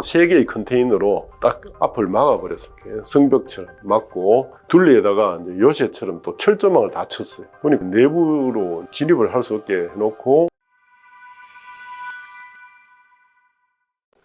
3개의 컨테이너로 딱 앞을 막아버렸어요. 성벽처럼 막고 둘리에다가 이제 요새처럼 또 철조망을 다 쳤어요. 그러니까 내부로 진입을 할 수 없게 해놓고.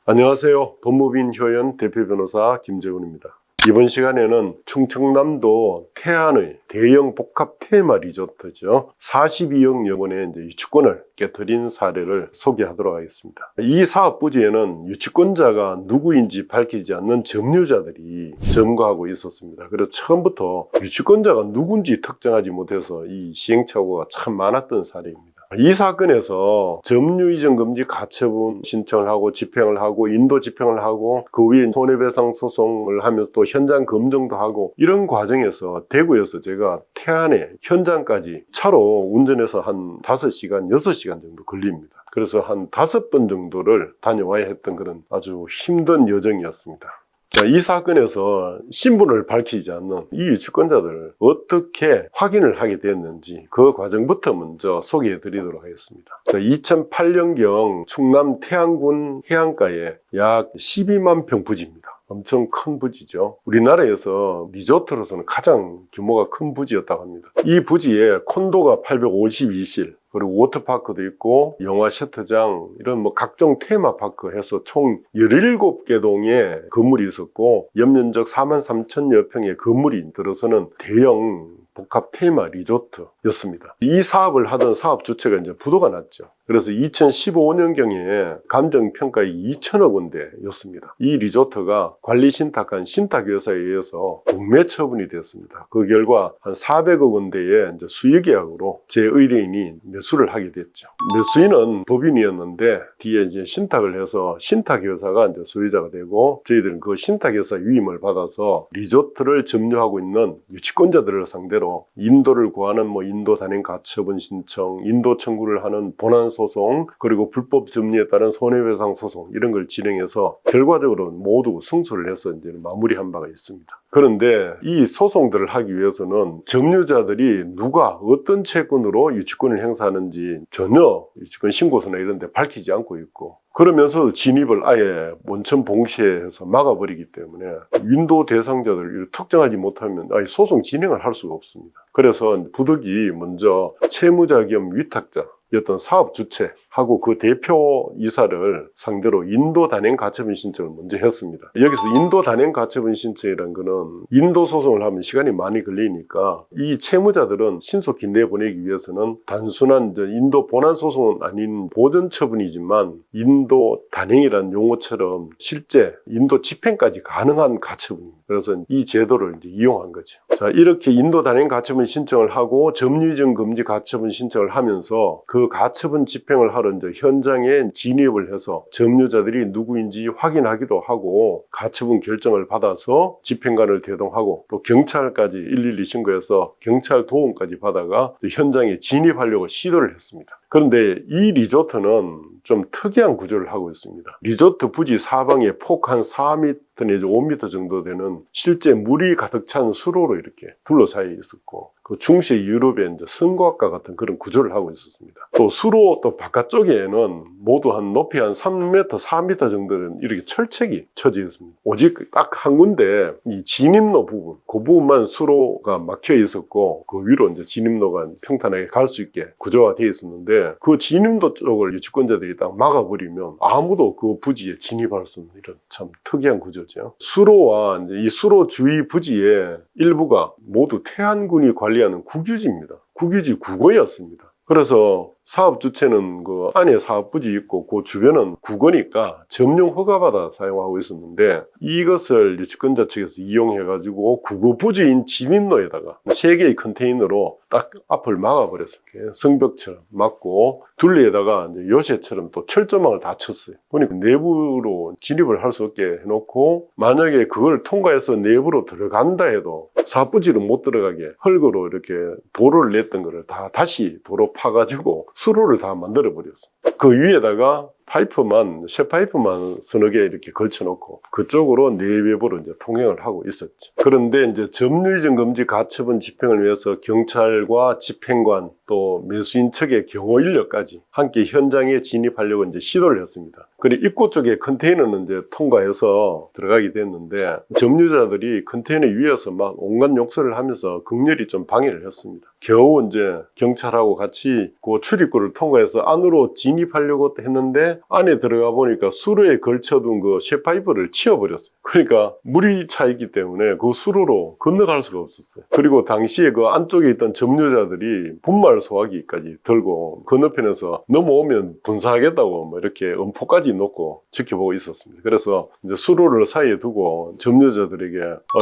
안녕하세요. 법무빈 효연 대표 변호사 김재훈입니다. 이번 시간에는 충청남도 태안의 대형 복합 테마 리조트죠. 42억 원의 유치권을 깨트린 사례를 소개하도록 하겠습니다. 이 사업 부지에는 유치권자가 누구인지 밝히지 않는 점유자들이 점거하고 있었습니다. 그래서 처음부터 유치권자가 누군지 특정하지 못해서 이 시행착오가 참 많았던 사례입니다. 이 사건에서 점유 이전 금지 가처분 신청을 하고 집행을 하고 인도 집행을 하고 그 위에 손해배상 소송을 하면서 또 현장 검증도 하고 이런 과정에서 대구에서 제가 태안에 현장까지 차로 운전해서 한 5시간, 6시간 정도 걸립니다. 그래서 한 5번 정도를 다녀와야 했던 그런 아주 힘든 여정이었습니다. 자, 이 사건에서 신분을 밝히지 않는 이 유치권자들을 어떻게 확인을 하게 됐는지 그 과정부터 먼저 소개해 드리도록 하겠습니다. 2008년경 충남 태안군 해안가에 약 12만 평 부지입니다. 엄청 큰 부지죠. 우리나라에서 리조트로서는 가장 규모가 큰 부지였다고 합니다. 이 부지에 콘도가 852실, 그리고 워터파크도 있고 영화 세트장 이런 각종 테마파크 해서 총 17개 동의 건물이 있었고 연면적 43,000여 평의 건물이 들어서는 대형 복합 테마 리조트였습니다. 이 사업을 하던 사업 주체가 이제 부도가 났죠. 그래서 2015년경에 감정평가액이 2천억 원대였습니다. 이 리조트가 관리 신탁한 신탁회사에 의해서 공매 처분이 됐습니다. 그 결과 한 400억 원대의 이제 수의계약으로 제 의뢰인이 매수를 하게 됐죠. 매수인은 법인이었는데 뒤에 이제 신탁을 해서 신탁회사가 이제 소유자가 되고 저희들은 그 신탁회사 위임을 받아서 리조트를 점유하고 있는 유치권자들을 상대로 인도를 구하는 인도 단행 가처분 신청, 인도 청구를 하는 본안 소송, 그리고 불법 점유에 따른 손해배상 소송 이런 걸 진행해서 결과적으로 모두 승소를 해서 이제 마무리한 바가 있습니다. 그런데 이 소송들을 하기 위해서는 점유자들이 누가 어떤 채권으로 유치권을 행사하는지 전혀 유치권 신고서나 이런 데 밝히지 않고 있고 그러면서 진입을 아예 원천 봉쇄해서 막아버리기 때문에 인도 대상자들을 특정하지 못하면 아예 소송 진행을 할 수가 없습니다. 그래서 부득이 먼저 채무자 겸 위탁자였던 사업 주체하고 그 대표 이사를 상대로 인도 단행 가처분 신청을 먼저 했습니다. 여기서 인도 단행 가처분 신청이라는 거는 인도 소송을 하면 시간이 많이 걸리니까 이 채무자들은 신속히 내보내기 위해서는 단순한 인도 본안 소송은 아닌 보전 처분이지만 인도 단행이라는 용어처럼 실제 인도 집행까지 가능한 가처분입니다. 그래서 이 제도를 이제 이용한 거죠. 자, 이렇게 인도 단행 가처분 신청을 하고 점유 이전 금지 가처분 신청을 하면서 그 가처분 집행을 하러 이제 현장에 진입을 해서 점유자들이 누구인지 확인하기도 하고 가처분 결정을 받아서 집행관을 대동하고 또 경찰까지 112 신고해서 경찰 도움까지 받아가 현장에 진입하려고 시도를 했습니다. 그런데 이 리조트는 좀 특이한 구조를 하고 있습니다. 리조트 부지 사방에 폭 한 4m 내지 5m 정도 되는 실제 물이 가득 찬 수로로 이렇게 둘러싸여 있었고 그 중세 유럽의 이제 성곽과 같은 그런 구조를 하고 있었습니다. 또 수로 또 바깥쪽에는 모두 한 높이 한 3m, 4m 정도는 이렇게 철책이 쳐져 있습니다. 오직 딱 한 군데 이 진입로 부분, 그 부분만 수로가 막혀 있었고 그 위로 이제 진입로가 평탄하게 갈 수 있게 구조가 되어 있었는데 그 진입로 쪽을 유치권자들이 딱 막아버리면 아무도 그 부지에 진입할 수 없는 이런 참 특이한 구조죠. 수로와 이제 이 수로 주위 부지의 일부가 모두 태안군이 관리하는 국유지입니다. 국유지 국어였습니다. 그래서 사업 주체는 그 안에 사업 부지 있고 그 주변은 국어니까 점용 허가받아 사용하고 있었는데 이것을 유치권자 측에서 이용해가지고 국어 부지인 진입로에다가 3개의 컨테이너로 딱 앞을 막아버렸어요. 성벽처럼 막고 둘리에다가 이제 요새처럼 또 철조망을 다 쳤어요. 보니까 내부로 진입을 할 수 없게 해놓고 만약에 그걸 통과해서 내부로 들어간다 해도 사업 부지로 못 들어가게 흙으로 이렇게 도로를 냈던 거를 다 다시 도로 파가지고 수로를 다 만들어 버렸어요. 그 위에다가 파이프만, 쇠파이프만 서너 개 이렇게 걸쳐놓고 그쪽으로 내외부로 이제 통행을 하고 있었죠. 그런데 이제 점유이전 금지 가처분 집행을 위해서 경찰과 집행관 또 매수인 측의 경호 인력까지 함께 현장에 진입하려고 이제 시도를 했습니다. 그리고 입구 쪽에 컨테이너는 이제 통과해서 들어가게 됐는데 점유자들이 컨테이너 위에서 막 온갖 욕설을 하면서 극렬히 좀 방해를 했습니다. 겨우 이제 경찰하고 같이 그 출입구를 통과해서 안으로 진입하려고 했는데 안에 들어가 보니까 수로에 걸쳐둔 그 쇠파이프를 치워버렸어요. 그러니까 물이 차 있기 때문에 그 수로로 건너갈 수가 없었어요. 그리고 당시에 그 안쪽에 있던 점유자들이 분말 소화기까지 들고 건너편에서 넘어오면 분사하겠다고 뭐 이렇게 엄포까지 놓고 지켜보고 있었습니다. 그래서 이제 수로를 사이에 두고 점유자들에게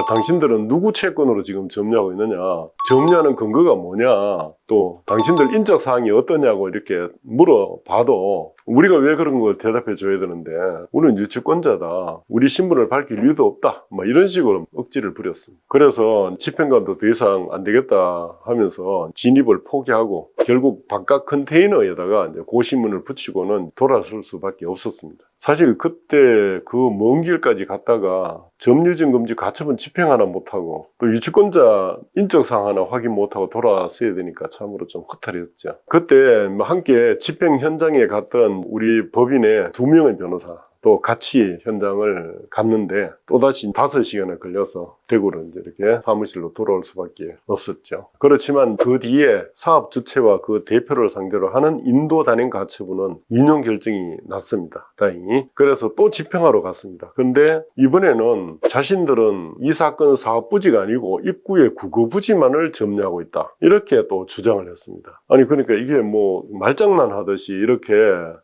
당신들은 누구 채권으로 지금 점유하고 있느냐, 점유하는 근거가 뭐냐, 또 당신들 인적 사항이 어떠냐고 이렇게 물어봐도 우리가 왜 그런 걸 대답해 줘야 되는데 우리는 유치권자다, 우리 신분을 밝힐 이유도 없다, 뭐 이런 식으로 억지를 부렸습니다. 그래서 집행관도 더 이상 안 되겠다 하면서 진입을 포기하고 결국 바깥 컨테이너에다가 이제 고시문을 붙이고는 돌아설 수밖에 없었습니다. 사실 그때 그 먼 길까지 갔다가 점유이전 금지 가처분 집행 하나 못하고 또 유치권자 인적사항 하나 확인 못하고 돌아왔어야 되니까 참으로 좀 허탈했죠. 그때 함께 집행 현장에 갔던 우리 법인의 2명의 변호사 또 같이 현장을 갔는데 또다시 5시간을 걸려서 대구로 이제 이렇게 사무실로 돌아올 수밖에 없었죠. 그렇지만 그 뒤에 사업 주체와 그 대표를 상대로 하는 인도 단행 가처분은 인용 결정이 났습니다. 다행히. 그래서 또 집행하러 갔습니다. 그런데 이번에는 자신들은 이 사건 사업 부지가 아니고 입구에 국어 부지만을 점유하고 있다, 이렇게 또 주장을 했습니다. 아니 그러니까 이게 뭐 말장난 하듯이 이렇게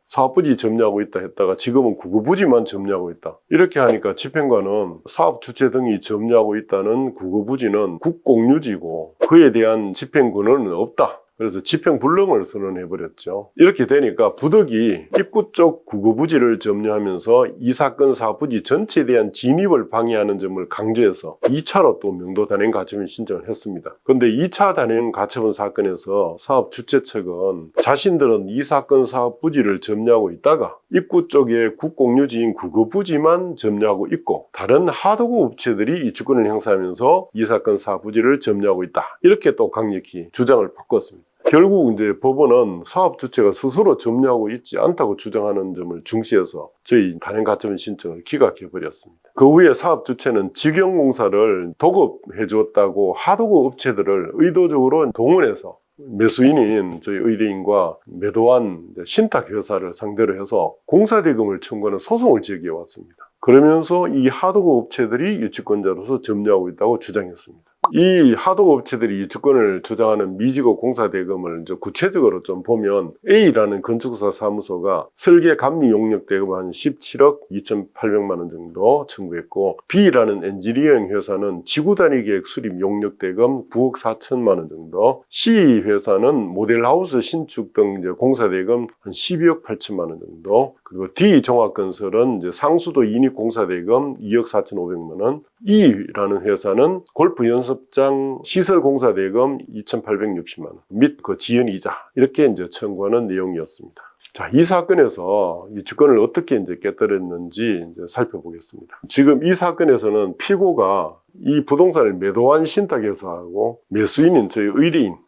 사업 부지 점유하고 있다 했다가 지금은 국어 부지만 점유하고 있다, 이렇게 하니까 집행관은 사업 주체 등이 점유하고 있다는 국어부지는 국공유지고 그에 대한 집행 권한은 없다, 그래서 집행불능을 선언해버렸죠. 이렇게 되니까 부득이 입구 쪽 국어부지를 점유하면서 이 사건 사업부지 전체에 대한 진입을 방해하는 점을 강조해서 2차로 또 명도 단행 가처분 신청을 했습니다. 그런데 2차 단행 가처분 사건에서 사업 주체 측은 자신들은 이 사건 사업부지를 점유하고 있다가 입구 쪽에 국공유지인 국어부지만 점유하고 있고 다른 하도급 업체들이 이 주권을 행사하면서 이 사건 사업부지를 점유하고 있다, 이렇게 또 강력히 주장을 바꿨습니다. 결국 이제 법원은 사업 주체가 스스로 점유하고 있지 않다고 주장하는 점을 중시해서 저희 단행 가처분 신청을 기각해 버렸습니다. 그 후에 사업 주체는 직영공사를 도급해 주었다고 하도급 업체들을 의도적으로 동원해서 매수인인 저희 의뢰인과 매도한 신탁회사를 상대로 해서 공사대금을 청구하는 소송을 제기해 왔습니다. 그러면서 이 하도급 업체들이 유치권자로서 점유하고 있다고 주장했습니다. 이 하도급 업체들이 유치권을 주장하는 미지급 공사대금을 이제 구체적으로 좀 보면 A라는 건축사 사무소가 설계 감리 용역 대금 한 17억 2,800만 원 정도 청구했고, B라는 엔지니어링 회사는 지구 단위 계획 수립 용역 대금 9억 4천만 원 정도, C 회사는 모델하우스 신축 등 이제 공사 대금 한 12억 8천만 원 정도, 그리고 D 종합건설은 이제 상수도 인입 공사 대금 2억 4,500만 원, E라는 회사는 골프 연습장 시설 공사 대금 2,860만 원 및 그 지연 이자, 이렇게 이제 청구하는 내용이었습니다. 자, 이 사건에서 이 주권을 어떻게 이제 깨뜨렸는지 이제 살펴보겠습니다. 지금 이 사건에서는 피고가 이 부동산을 매도한 신탁회사하고 매수인인 저희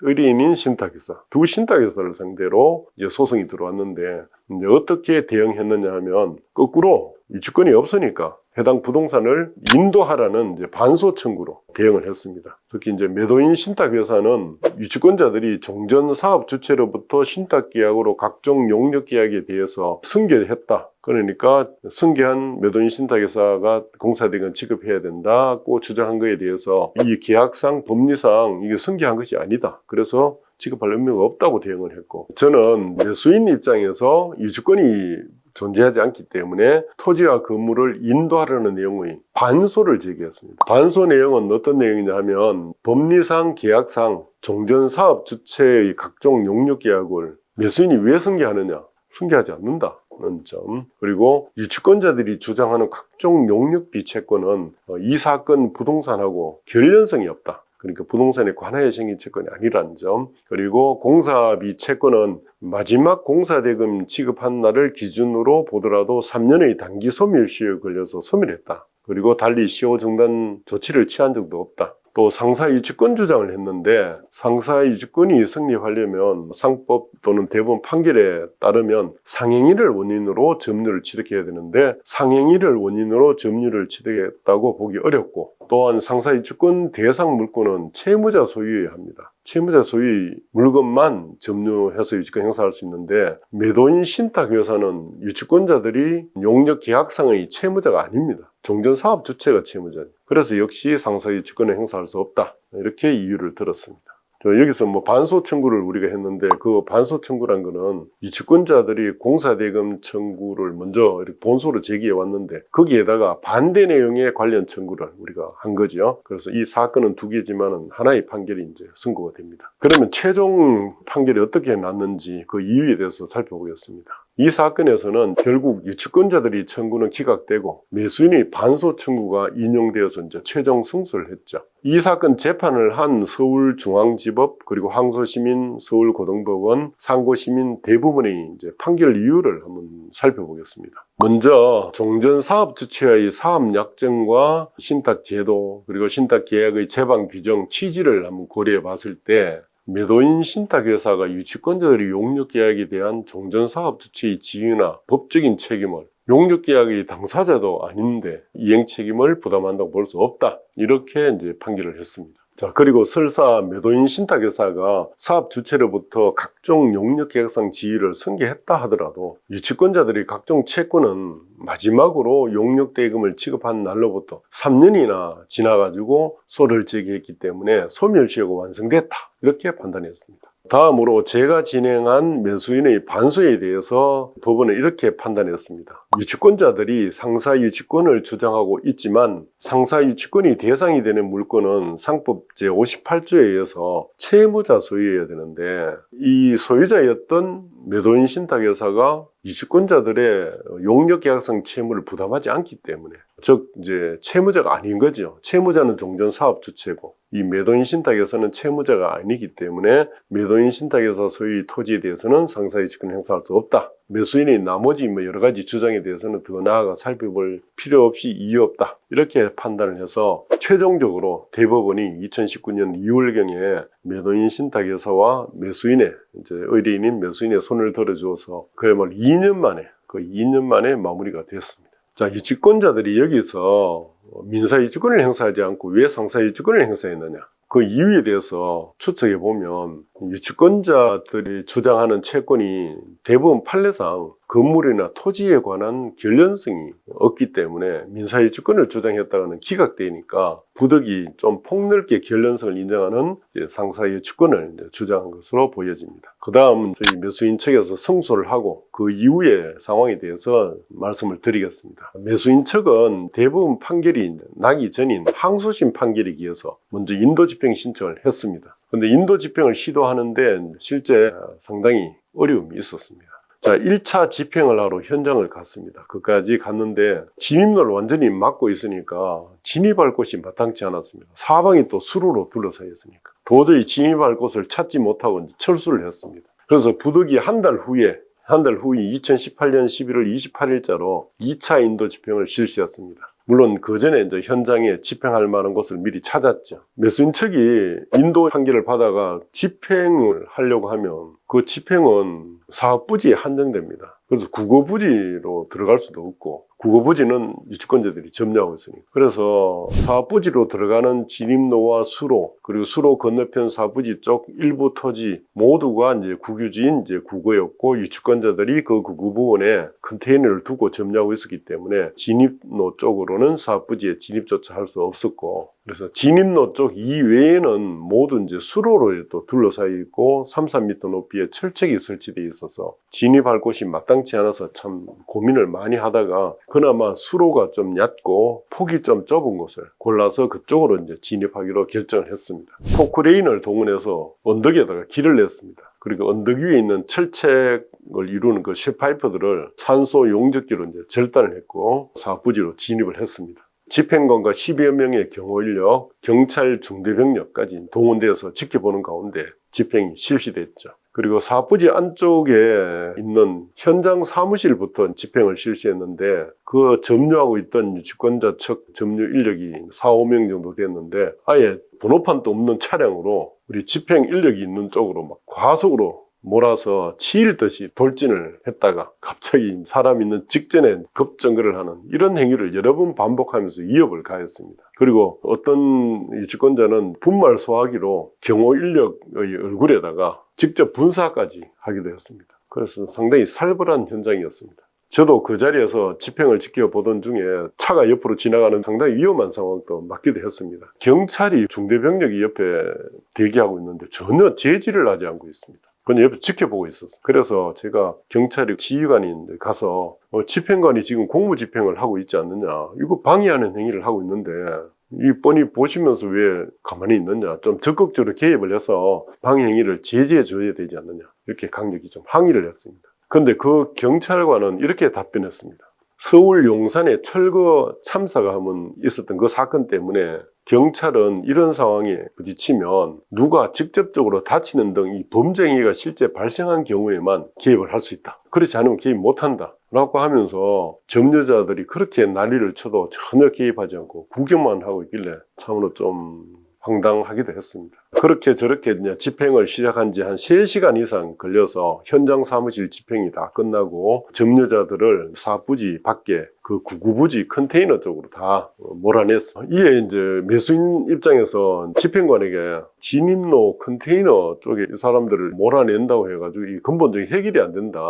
의뢰인인 신탁회사, 두 신탁회사를 상대로 이제 소송이 들어왔는데 이제 어떻게 대응했느냐 하면 거꾸로 유치권이 없으니까 해당 부동산을 인도하라는 이제 반소 청구로 대응을 했습니다. 특히 이제 매도인 신탁회사는 유치권자들이 종전 사업 주체로부터 신탁계약으로 각종 용역 계약에 대해서 승계했다. 그러니까 승계한 매도인 신탁회사가 공사대금 지급해야 된다고 주장한 것에 대해서 이 계약상 법리상 이게 승계한 것이 아니다, 그래서 지급할 의무가 없다고 대응을 했고, 저는 매수인 입장에서 유치권이 존재하지 않기 때문에 토지와 건물을 인도하라는 내용의 반소를 제기했습니다. 반소 내용은 어떤 내용이냐 하면 법리상 계약상 종전 사업 주체의 각종 용역 계약을 매수인이 왜 승계하느냐, 승계하지 않는다는 점, 그리고 유치권자들이 주장하는 각종 용역비 채권은 이 사건 부동산하고 관련성이 없다, 그러니까 부동산에 관하여 생긴 채권이 아니라는 점. 그리고 공사비 채권은 마지막 공사대금 지급한 날을 기준으로 보더라도 3년의 단기 소멸시효에 걸려서 소멸했다. 그리고 달리 시효 중단 조치를 취한 적도 없다. 또 상사유지권 주장을 했는데 상사유지권이 성립하려면 상법 또는 대법원 판결에 따르면 상행위를 원인으로 점유를 취득해야 되는데 상행위를 원인으로 점유를 취득했다고 보기 어렵고 또한 상사유지권 대상 물권은 채무자 소유여야 합니다. 채무자 소유의 물건만 점유해서 유치권 행사할 수 있는데 매도인 신탁회사는 유치권자들이 용역 계약상의 채무자가 아닙니다. 종전사업 주체가 채무자입니다. 그래서 역시 상사유치권을 행사할 수 없다. 이렇게 이유를 들었습니다. 여기서 반소 청구를 우리가 했는데 그 반소 청구란 거는 유치권자들이 공사대금 청구를 먼저 이렇게 본소로 제기해 왔는데 거기에다가 반대 내용의 관련 청구를 우리가 한 거죠. 그래서 이 사건은 두 개지만은 하나의 판결이 이제 선고가 됩니다. 그러면 최종 판결이 어떻게 났는지 그 이유에 대해서 살펴보겠습니다. 이 사건에서는 결국 유치권자들이 청구는 기각되고 매수인의 반소 청구가 인용되어서 이제 최종 승소를 했죠. 이 사건 재판을 한 서울중앙지법 그리고 항소시민 서울고등법원 상고시민 대부분의 이제 판결 이유를 한번 살펴보겠습니다. 먼저 종전사업 주체의 사업 약정과 신탁제도 그리고 신탁계약의 제방 규정 취지를 한번 고려해 봤을 때 매도인 신탁회사가 유치권자들의 용역계약에 대한 종전사업 주체의 지위나 법적인 책임을 용역계약의 당사자도 아닌데 이행책임을 부담한다고 볼 수 없다. 이렇게 이제 판결을 했습니다. 자, 그리고 설사 매도인 신탁회사가 사업 주체로부터 각종 용역계약상 지위를 승계했다 하더라도 유치권자들이 각종 채권은 마지막으로 용역대금을 지급한 날로부터 3년이나 지나가지고 소를 제기했기 때문에 소멸시효가 완성됐다. 이렇게 판단했습니다. 다음으로 제가 진행한 매수인의 반소에 대해서 법원은 이렇게 판단했습니다. 유치권자들이 상사유치권을 주장하고 있지만 상사유치권이 대상이 되는 물건은 상법 제58조에 의해서 채무자 소유여야 되는데 이 소유자였던 매도인 신탁회사가 유치권자들의 용역계약상 채무를 부담하지 않기 때문에 즉 이제 채무자가 아닌 거죠. 채무자는 종전사업 주체고 이 매도인 신탁에서는 채무자가 아니기 때문에 매도인 신탁에서 소유의 토지에 대해서는 상사유치권 행사할 수 없다. 매수인의 나머지 여러 가지 주장에 대해서는 더 나아가 살펴볼 필요 없이 이유 없다. 이렇게 판단을 해서 최종적으로 대법원이 2019년 2월경에 매도인 신탁회사와 매수인의 이제 의뢰인인 매수인의 손을 들어주어서 그야말로 2년 만에 마무리가 됐습니다. 자, 유치권자들이 여기서 민사유치권을 행사하지 않고 왜 상사유치권을 행사했느냐? 그 이유에 대해서 추측해 보면 유치권자들이 주장하는 채권이 대부분 판례상 건물이나 토지에 관한 결련성이 없기 때문에 민사유치권을 주장했다가는 기각되니까 부득이 좀 폭넓게 결련성을 인정하는 상사유치권을 주장한 것으로 보여집니다. 그 다음 저희 매수인 측에서 승소를 하고 그 이후의 상황에 대해서 말씀을 드리겠습니다. 매수인 측은 대부분 판결이 나기 전인 항소심 판결이기 위해서 먼저 인도집행 신청을 했습니다. 그런데 인도집행을 시도하는데 실제 상당히 어려움이 있었습니다. 자, 1차 집행을 하러 현장을 갔습니다. 그까지 갔는데 진입로를 완전히 막고 있으니까 진입할 곳이 마땅치 않았습니다. 사방이 또 수로로 둘러싸여 있으니까 도저히 진입할 곳을 찾지 못하고 이제 철수를 했습니다. 그래서 부득이 한 달 후에 2018년 11월 28일자로 2차 인도 집행을 실시했습니다. 물론 그 전에 이제 현장에 집행할 만한 곳을 미리 찾았죠. 매수인 측이 인도 판결을 받아가 집행을 하려고 하면 그 집행은 사업 부지에 한정됩니다. 그래서 국어 부지로 들어갈 수도 없고 국어 부지는 유치권자들이 점유하고 있으니까. 그래서 사업 부지로 들어가는 진입로와 수로 그리고 수로 건너편 사업 부지 쪽 일부 토지 모두가 이제 국유지인 이제 국어였고 유치권자들이 그 국어 부분에 컨테이너를 두고 점유하고 있었기 때문에 진입로 쪽으로는 사업 부지에 진입조차 할 수 없었고 그래서 진입로 쪽 이외에는 모두 이제 수로로 또 둘러싸여 있고 3-4m 높이의 철책이 설치되어 있어서 진입할 곳이 마땅치 않아서 참 고민을 많이 하다가 그나마 수로가 좀 얕고 폭이 좀 좁은 곳을 골라서 그쪽으로 이제 진입하기로 결정을 했습니다. 포크레인을 동원해서 언덕에다가 길을 냈습니다. 그리고 언덕 위에 있는 철책을 이루는 그 쇠파이프들을 산소 용접기로 이제 절단을 했고 사업 부지로 진입을 했습니다. 집행관과 10여 명의 경호 인력, 경찰 중대병력까지 동원되어서 지켜보는 가운데 집행이 실시됐죠. 그리고 사부지 안쪽에 있는 현장 사무실부터 집행을 실시했는데 그 점유하고 있던 유치권자 측 점유 인력이 4, 5명 정도 됐는데 아예 번호판도 없는 차량으로 우리 집행 인력이 있는 쪽으로 막 과속으로 몰아서 치일 듯이 돌진을 했다가 갑자기 사람 있는 직전에 급정거를 하는 이런 행위를 여러 번 반복하면서 위협을 가했습니다. 그리고 어떤 유치권자는 분말 소화기로 경호 인력의 얼굴에다가 직접 분사까지 하기도 했습니다. 그래서 상당히 살벌한 현장이었습니다. 저도 그 자리에서 집행을 지켜보던 중에 차가 옆으로 지나가는 상당히 위험한 상황도 맞기도 했습니다. 경찰이 중대병력이 옆에 대기하고 있는데 전혀 제지를 하지 않고 있습니다. 그냥 옆에 지켜보고 있었어요. 그래서 제가 경찰이 지휘관이 가서 집행관이 지금 공무집행을 하고 있지 않느냐, 이거 방해하는 행위를 하고 있는데 이 뻔히 보시면서 왜 가만히 있느냐, 좀 적극적으로 개입을 해서 방해 행위를 제지해 줘야 되지 않느냐, 이렇게 강력히 좀 항의를 했습니다. 그런데 그 경찰관은 이렇게 답변했습니다. 서울 용산에 철거 참사가 한번 있었던 그 사건 때문에 경찰은 이런 상황에 부딪히면 누가 직접적으로 다치는 등 이 범죄 행위가 실제 발생한 경우에만 개입을 할 수 있다. 그렇지 않으면 개입 못한다. 라고 하면서 점유자들이 그렇게 난리를 쳐도 전혀 개입하지 않고 구경만 하고 있길래 참으로 좀 황당하기도 했습니다. 그렇게 저렇게 집행을 시작한 지 한 3시간 이상 걸려서 현장 사무실 집행이 다 끝나고 점유자들을 사부지 밖에 그 구구부지 컨테이너 쪽으로 다 몰아냈어. 이에 이제 매수인 입장에서 집행관에게 진입로 컨테이너 쪽에 이 사람들을 몰아낸다고 해가지고 이 근본적인 해결이 안 된다.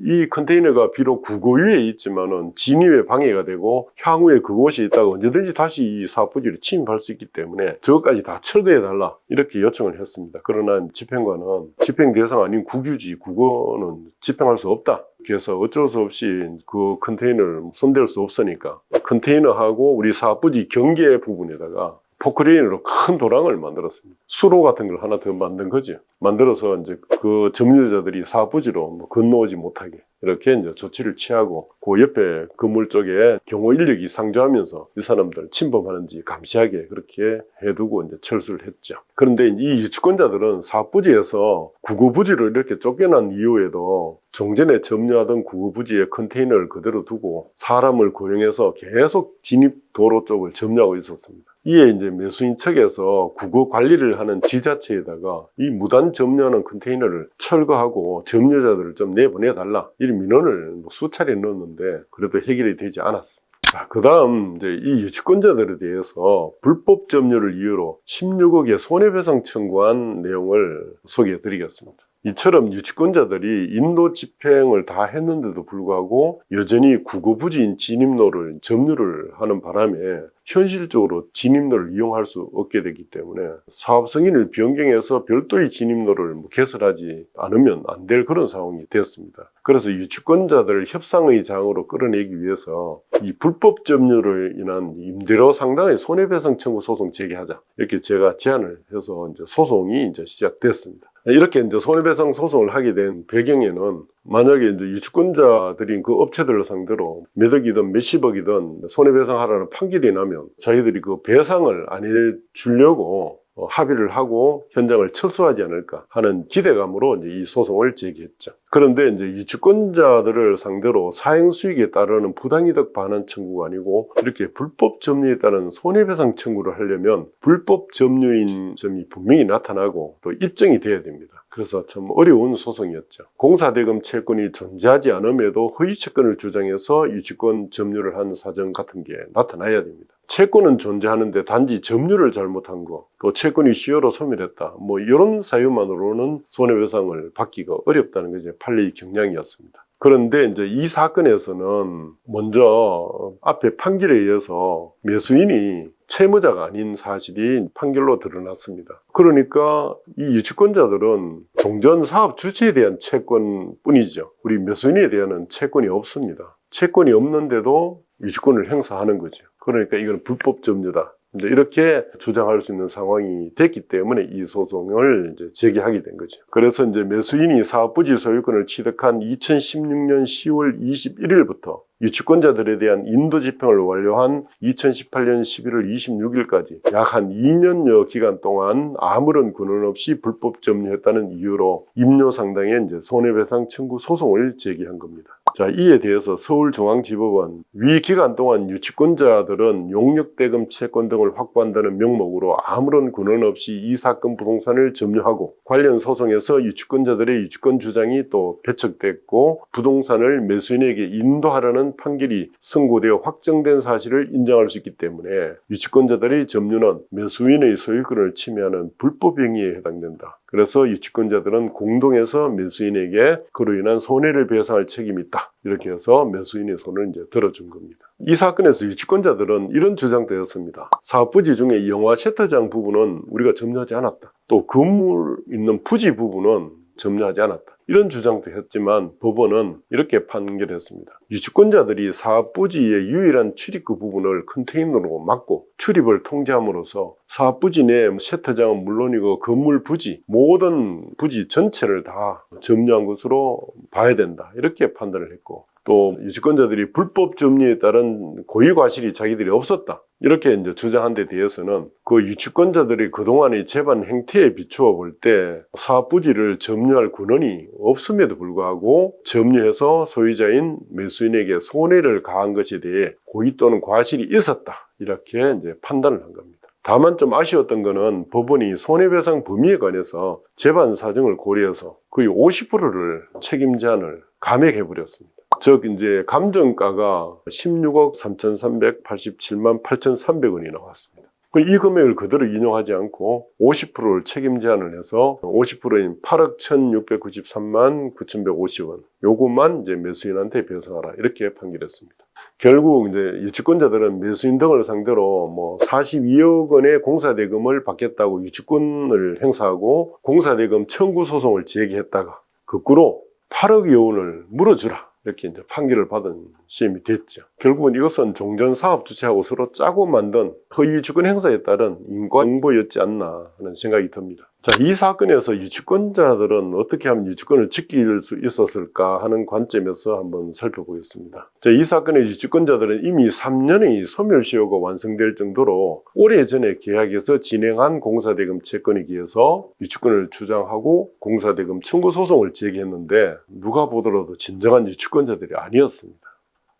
이 컨테이너가 비록 구구 위에 있지만은 진입에 방해가 되고 향후에 그곳이 있다가 언제든지 다시 이 사부지를 침입할 수 있기 때문에 저것까지 다 철거해달라. 이렇게 요청을 했습니다. 그러나 집행관은 집행 대상 아닌 국유지, 국어는 집행할 수 없다. 그래서 어쩔 수 없이 그 컨테이너를 손댈 수 없으니까 컨테이너하고 우리 사부지 경계 부분에다가 포크레인으로 큰 도랑을 만들었습니다. 수로 같은 걸 하나 더 만든 거죠. 만들어서 이제 그 점유자들이 사부지로 건너오지 못하게 이렇게 이제 조치를 취하고 그 옆에 건물 쪽에 경호 인력이 상주하면서 이 사람들 침범하는지 감시하게 그렇게 해두고 이제 철수를 했죠. 그런데 이 유치권자들은 사부지에서 구구부지로 이렇게 쫓겨난 이후에도 종전에 점유하던 구구부지에 컨테이너를 그대로 두고 사람을 고용해서 계속 진입 도로 쪽을 점유하고 있었습니다. 이에 이제 매수인 측에서 구구 관리를 하는 지자체에다가 이 무단 점유하는 컨테이너를 철거하고 점유자들을 좀 내보내달라 이런 민원을 수차례 넣었는데 그래도 해결이 되지 않았습니다. 그 다음 이제 이 유치권자들에 대해서 불법 점유를 이유로 16억의 손해배상 청구한 내용을 소개해 드리겠습니다. 이처럼 유치권자들이 인도 집행을 다 했는데도 불구하고 여전히 구구부지인 진입로를 점유를 하는 바람에 현실적으로 진입로를 이용할 수 없게 되기 때문에 사업 승인을 변경해서 별도의 진입로를 개설하지 않으면 안 될 그런 상황이 되었습니다. 그래서 유치권자들을 협상의 장으로 끌어내기 위해서 이 불법 점유를 인한 임대료 상당의 손해배상 청구 소송 제기하자 이렇게 제가 제안을 해서 이제 소송이 이제 시작됐습니다. 이렇게 이제 손해배상 소송을 하게 된 배경에는 만약에 이제 유치권자들인 그 업체들을 상대로 몇 억이든 몇십억이든 손해배상하라는 판결이 나면 자기들이 그 배상을 안 해주려고 합의를 하고 현장을 철수하지 않을까 하는 기대감으로 이제 이 소송을 제기했죠. 그런데 이제 유치권자들을 상대로 사행수익에 따르는 부당이득 반환 청구가 아니고 이렇게 불법 점유에 따른 손해배상 청구를 하려면 불법 점유인 점이 분명히 나타나고 또 입증이 돼야 됩니다. 그래서 참 어려운 소송이었죠. 공사대금 채권이 존재하지 않음에도 허위 채권을 주장해서 유치권 점유를 한 사정 같은 게 나타나야 됩니다. 채권은 존재하는데 단지 점유를 잘못한 거, 또 채권이 시효로 소멸했다. 뭐 이런 사유만으로는 손해배상을 받기가 어렵다는 것이 판례의 경향이었습니다. 그런데 이제 이 사건에서는 먼저 앞에 판결에 의해서 매수인이 채무자가 아닌 사실이 판결로 드러났습니다. 그러니까 이 유치권자들은 종전 사업 주체에 대한 채권뿐이죠. 우리 매수인에 대한 채권이 없습니다. 채권이 없는데도 유치권을 행사하는 거죠. 그러니까 이건 불법 점유다. 이제 이렇게 주장할 수 있는 상황이 됐기 때문에 이 소송을 이제 제기하게 된 거죠. 그래서 이제 매수인이 사업부지 소유권을 취득한 2016년 10월 21일부터 유치권자들에 대한 인도 집행을 완료한 2018년 11월 26일까지 약 한 2년여 기간 동안 아무런 근원 없이 불법 점유했다는 이유로 임료 상당의 손해배상 청구 소송을 제기한 겁니다. 자, 이에 대해서 서울중앙지법은 위 기간 동안 유치권자들은 용역대금 채권 등을 확보한다는 명목으로 아무런 근원 없이 이 사건 부동산을 점유하고 관련 소송에서 유치권자들의 유치권 주장이 또 배척됐고 부동산을 매수인에게 인도하라는 판결이 선고되어 확정된 사실을 인정할 수 있기 때문에 유치권자들의 점유는 매수인의 소유권을 침해하는 불법 행위에 해당된다. 그래서 유치권자들은 공동해서 매수인에게 그로 인한 손해를 배상할 책임이 있다. 이렇게 해서 매수인의 손을 들어준 겁니다. 이 사건에서 유치권자들은 이런 주장도 했습니다. 사업부지 중에 영화 세터장 부분은 우리가 점유하지 않았다. 또 건물 있는 부지 부분은 점유하지 않았다. 이런 주장도 했지만 법원은 이렇게 판결했습니다. 유치권자들이 사업부지의 유일한 출입구 부분을 컨테이너로 막고 출입을 통제함으로써 사업부지 내 세터장은 물론이고 건물 부지, 모든 부지 전체를 다 점유한 것으로 봐야 된다. 이렇게 판단을 했고 또 유치권자들이 불법 점유에 따른 고의 과실이 자기들이 없었다. 이렇게 주장한 데 대해서는 그 유치권자들이 그동안의 재반 행태에 비추어 볼 때 사업부지를 점유할 권한이 없음에도 불구하고 점유해서 소유자인 매수인에게 손해를 가한 것에 대해 고의 또는 과실이 있었다. 이렇게 판단을 한 겁니다. 다만 좀 아쉬웠던 거는 법원이 손해배상 범위에 관해서 재반 사정을 고려해서 거의 50%를 책임 제한을 감액해버렸습니다. 즉 감정가가 16억 3,387만 8,300원이 나왔습니다. 이 금액을 그대로 인용하지 않고 50%를 책임 제한을 해서 50%인 8억 1,693만 9,150원 요것만 매수인한테 배상하라 이렇게 판결했습니다. 결국 유치권자들은 매수인 등을 상대로 42억 원의 공사대금을 받겠다고 유치권을 행사하고 공사대금 청구 소송을 제기했다가 거꾸로 8억여 원을 물어주라 이렇게 판결을 받은 시험이 됐죠. 결국은 이것은 종전사업 주체하고 서로 짜고 만든 허위 유치권 행사에 따른 인과응보였지 않나 하는 생각이 듭니다. 자, 이 사건에서 유치권자들은 어떻게 하면 유치권을 지킬 수 있었을까 하는 관점에서 한번 살펴보겠습니다. 자, 이 사건의 유치권자들은 이미 3년의 소멸시효가 완성될 정도로 오래전에 계약에서 진행한 공사대금 채권에 기해서 유치권을 주장하고 공사대금 청구 소송을 제기했는데 누가 보더라도 진정한 유치권자들이 아니었습니다.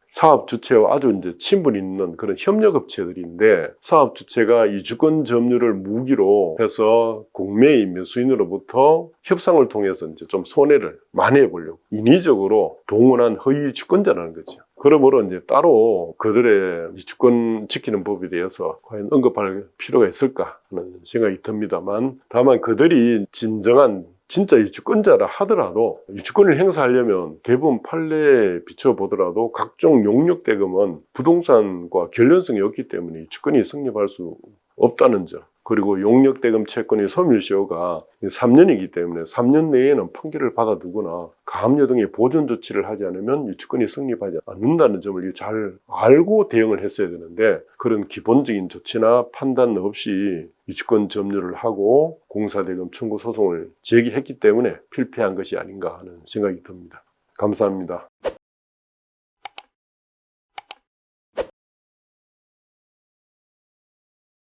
사업 주체와 아주 친분 있는 그런 협력업체들인데 사업 주체가 유치권 점유를 무기로 해서 공매의 매수인으로부터 협상을 통해서 좀 손해를 만회해 보려고 인위적으로 동원한 허위 유치권자라는 거죠. 그러므로 따로 그들의 유치권 지키는 법에 대해서 과연 언급할 필요가 있을까 하는 생각이 듭니다만 다만 그들이 진짜 유치권자라 하더라도 유치권을 행사하려면 대부분 판례에 비춰보더라도 각종 용역대금은 부동산과 관련성이 없기 때문에 유치권이 성립할 수 없다는 점. 그리고 용역대금 채권의 소멸시효가 3년이기 때문에 3년 내에는 판결을 받아두거나 가압류 등의 보존 조치를 하지 않으면 유치권이 성립하지 않는다는 점을 잘 알고 대응을 했어야 되는데 그런 기본적인 조치나 판단 없이 유치권 점유를 하고 공사대금 청구 소송을 제기했기 때문에 필패한 것이 아닌가 하는 생각이 듭니다. 감사합니다.